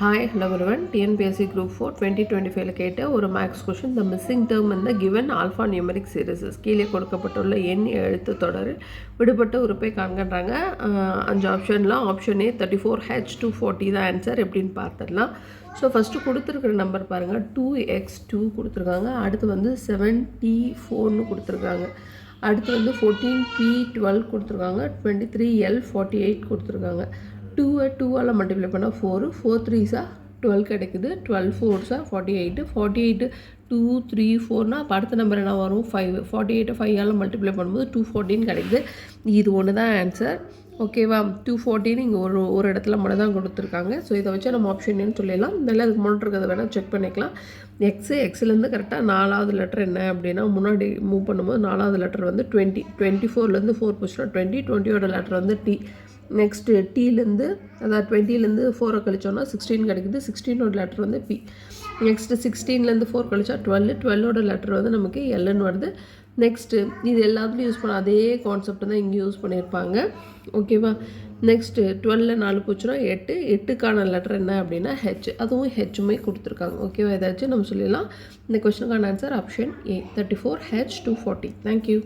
Hi, hello everyone. TNPSC Group 4 2025 கேட்ட ஒரு maths question. The missing term இந்த given alphanumeric series கீழே கொடுக்கப்பட்டுள்ள எண் எழுத்து தொடர் விடுபட்ட உறுப்பை காண்கின்றாங்க. 5 ஆப்ஷனில் ஆப்ஷன் ஏ 34H 240 தான் ஆன்சர். எப்படின்னு பார்த்துடலாம். ஸோ ஃபஸ்ட்டு கொடுத்துருக்குற நம்பர் பாருங்கள், 2x2 கொடுத்துருக்காங்க. அடுத்து வந்து 7t4ன்னு கொடுத்துருக்காங்க. அடுத்து வந்து 14p12 கொடுத்துருக்காங்க. 23l48 கொடுத்துருக்காங்க. 2ஆல் மல்டிப்ளை பண்ணால் 4 3s 12 கிடைக்குது. 12 4s 48 48 2 3 4னா அப்போ அடுத்த நம்பர் என்ன வரும் 5 48 5ஆல் மல்டிப்ளை பண்ணும்போது 214 கிடைக்குது. இது ஒன்று தான் ஆன்சர். ஓகேவா, 214 இங்கே ஒரு இடத்துல மட்டும் தான் கொடுத்துருக்காங்க. ஸோ இதை வச்சு நம்ம ஆப்ஷன் சொல்லிடலாம். இதெல்லாம் அதுக்கு முன்னாடி இருக்கிறத வேணால் செக் பண்ணிக்கலாம். எக்ஸ்லேருந்து கரெக்டாக 4வது லெட்டர் என்ன அப்படின்னா, முன்னாடி மூவ் பண்ணும்போது 4வது லெட்டர் வந்து 20 24லேருந்து 4 போச்சுன்னா 20 20யோட லெட்டர் வந்து டி. நெக்ஸ்ட்டு டீலேருந்து அதாவது 20லேருந்து 4 கழிச்சோன்னா 16 கிடைக்குது. 16ஓட லெட்டர் வந்து பி. நெக்ஸ்ட்டு 16லேருந்து 4 கழிச்சா 12 12ஓட லெட்டர் வந்து நமக்கு எல்லுன்னு வருது. நெக்ஸ்ட்டு இது எல்லாத்துலேயும் யூஸ் பண்ண அதே கான்செப்ட் தான் இங்கே யூஸ் பண்ணியிருப்பாங்க. ஓகேவா, நெக்ஸ்ட்டு 12ல் 4 போச்சுன்னா 8 8க்கான லெட்டர் என்ன அப்படின்னா ஹெச். அதுவும் ஹெச்சுமே கொடுத்துருக்காங்க. ஓகேவா, ஏதாச்சும் நம்ம சொல்லிடலாம். இந்த கொஸ்டினுக்கான answer option A 34H 240. Thank you.